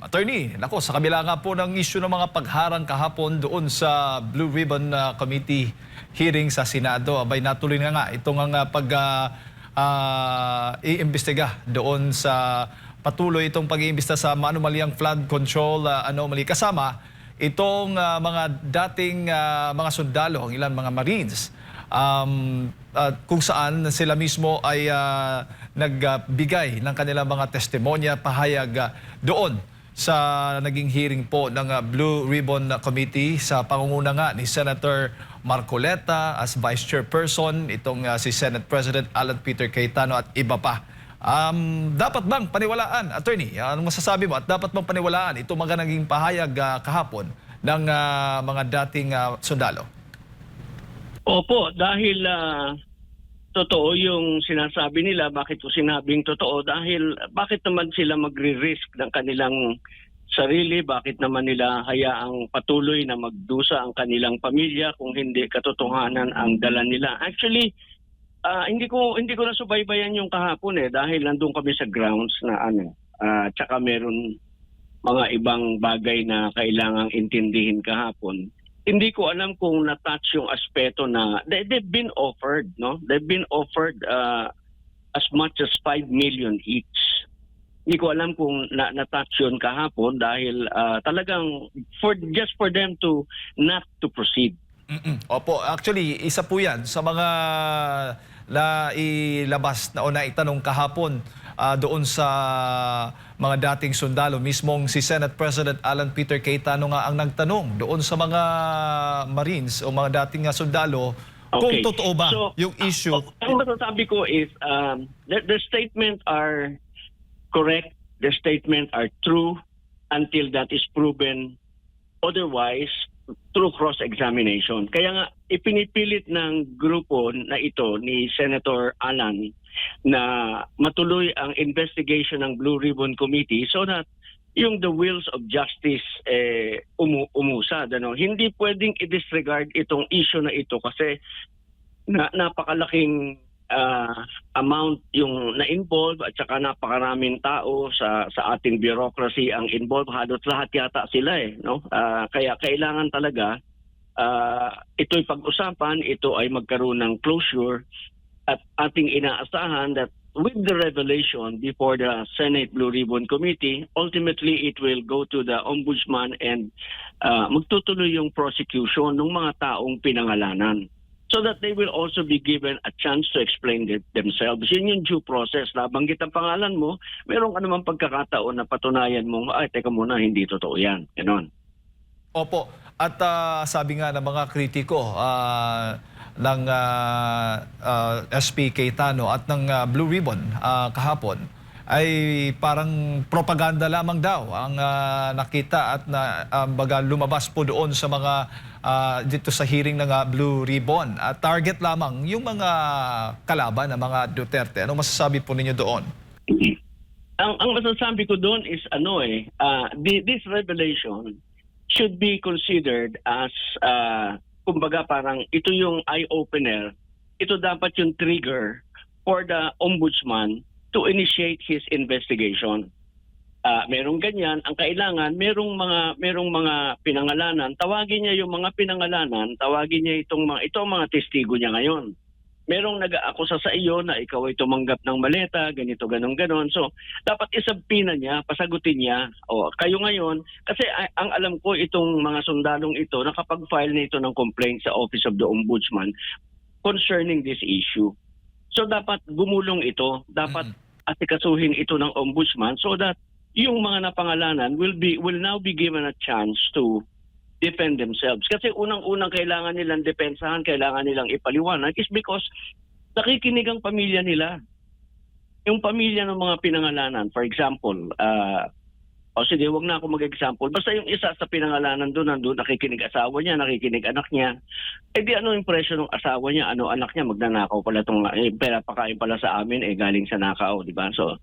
Attorney, nako, sa kabila nga po ng issue ng mga pagharang kahapon doon sa Blue Ribbon Committee hearing sa Senado, abay natuloy nga itong iimbestiga doon sa patuloy itong pag-iimbestiga sa anomalyang flood control anomaly kasama itong mga dating mga sundalo, ang ilan mga Marines, kung saan sila mismo ay nagbigay ng kanilang mga testimonya, pahayag doon sa naging hearing po ng Blue Ribbon Committee sa pangunguna nga ni Senator Marcoleta as Vice Chairperson, itong si Senate President Alan Peter Cayetano at iba pa. Dapat bang paniwalaan, Attorney? Anong masasabi mo? At dapat bang paniwalaan itong mga naging pahayag kahapon ng mga dating sundalo? Opo, dahil totoo yung sinasabi nila. Bakit ko sinabing totoo? Dahil bakit naman sila magre-risk ng kanilang sarili? Bakit naman nila hayaang patuloy na magdusa ang kanilang pamilya kung hindi katotohanan ang dala nila? Actually, hindi ko nasubaybayan yung kahapon dahil nandun kami sa grounds na tsaka meron mga ibang bagay na kailangang intindihin kahapon. Hindi ko alam kung na-touch yung aspeto na they've been offered, no? They've been offered as much as 5 million each. Hindi ko alam kung na-touch yun kahapon dahil talagang just for them to not to proceed. Opo, actually, isa po yan sa mga na ilabas na o naitanong kahapon doon sa mga dating sundalo. Mismong si Senate President Alan Peter Cayetano nga ang nagtanong doon sa mga Marines o mga dating sundalo kung totoo ba yung issue. Ang masasabi ko is the statement are correct, the statement are true until that is proven otherwise through cross-examination. Kaya nga ipinipilit ng grupo na ito ni Senator Alan na matuloy ang investigation ng Blue Ribbon Committee so that yung the wheels of justice umusad. Hindi pwedeng i-disregard itong issue na ito kasi napakalaking amount yung na-involve at saka napakaraming tao sa ating bureaucracy ang involved. Halos lahat yata sila no? Kaya kailangan talaga ito'y pag-usapan, ito ay magkaroon ng closure at ating inaasahan that with the revelation before the Senate Blue Ribbon Committee, ultimately it will go to the Ombudsman and magtutuloy yung prosecution ng mga taong pinangalanan, so that they will also be given a chance to explain themselves. Yun yung due process. Nabanggit ang pangalan mo, meron ka naman pagkakataon na patunayan mo, ay, teka muna, hindi totoo yan. Ganon. Opo. At sabi nga ng mga kritiko ng SP Cayetano at ng Blue Ribbon kahapon, ay parang propaganda lamang daw ang nakita at baga lumabas po doon sa mga dito sa hearing ng Blue Ribbon. Target lamang yung mga kalaban ng mga Duterte. Ano masasabi po ninyo doon? Ang masasabi ko doon is this revelation should be considered as kumbaga parang ito yung eye-opener. Ito dapat yung trigger for the Ombudsman to initiate his investigation. Merong ganyan, ang kailangan merong mga pinangalanan, tawagin niya yung mga pinangalanan, tawagin niya itong mga testigo niya ngayon. Merong nag-aakusa sa iyo na ikaw ay tumanggap ng maleta, ganito, ganon. So, dapat isabpina niya, pasagutin niya. Kayo ngayon, kasi ang alam ko itong mga sundalong ito, nakapag-file na ito ng complaint sa Office of the Ombudsman concerning this issue. So, dapat gumulong ito, dapat asikasuhin ito ng Ombudsman so that yung mga napangalanan will now be given a chance to defend themselves. Kasi unang-unang kailangan nilang depensahan, kailangan nilang ipaliwanag is because nakikinig ang pamilya nila. Yung pamilya ng mga pinangalanan, for example, sige, wag na ako mag-example. Basta yung isa sa pinangalanan doon, nakikinig asawa niya, nakikinig anak niya. Di ano impression ng asawa niya, anak niya, magnanakaw pala itong pera pakain pala sa amin, galing sa nakaw, di ba? So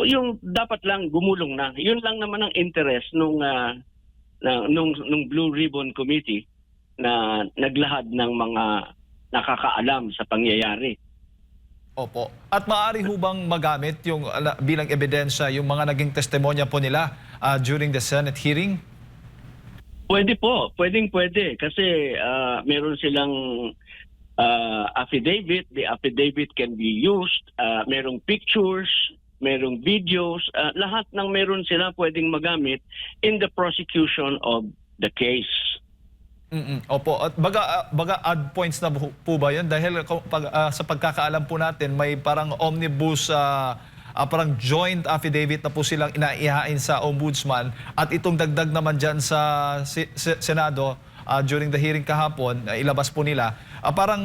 yung dapat lang gumulong na. Yun lang naman ang interest nung Blue Ribbon Committee na naglahad ng mga nakakaalam sa pangyayari. Opo. At maaari ho bang magamit yung bilang ebidensya yung mga naging testimonya po nila during the Senate hearing? Pwede po, pwede kasi meron silang affidavit. The affidavit can be used. Merong pictures, merong videos, lahat ng meron sila pwedeng magamit in the prosecution of the case. Opo. At baga add points na po ba yun? Dahil sa pagkakaalam po natin, may parang omnibus, parang joint affidavit na po silang inaihain sa ombudsman. At itong dagdag naman dyan sa Senado during the hearing kahapon, ilabas po nila. Parang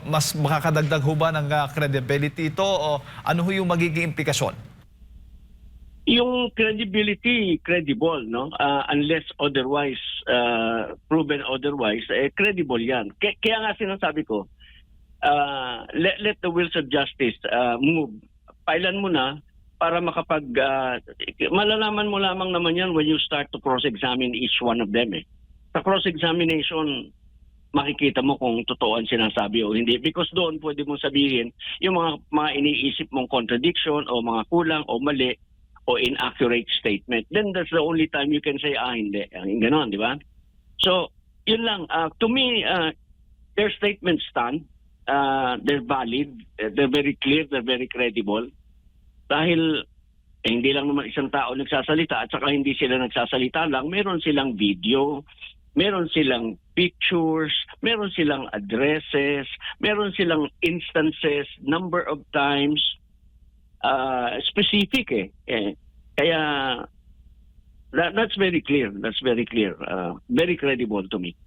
mas makakadagdag ho ba ng credibility ito o ano ho yung magiging implikasyon? Yung credibility, credible, no? Unless otherwise, proven otherwise, credible yan. Kaya nga sinasabi ko, let the wheels of justice move. Pailan mo na para malalaman mo lamang naman yan when you start to cross-examine each one of them. Sa cross-examination, makikita mo kung totoo ang sinasabi o hindi. Because doon pwede mong sabihin yung mga iniisip mong contradiction o mga kulang o mali o inaccurate statement. Then that's the only time you can say, hindi. Ganon, di ba? So, yun lang. To me, their statements stand. They're valid. They're very clear. They're very credible. Dahil hindi lang naman isang tao nagsasalita at saka hindi sila nagsasalita lang. Meron silang video, meron silang pictures, meron silang addresses, meron silang instances, number of times, specific Kaya that's very clear. That's very clear. Very credible to me.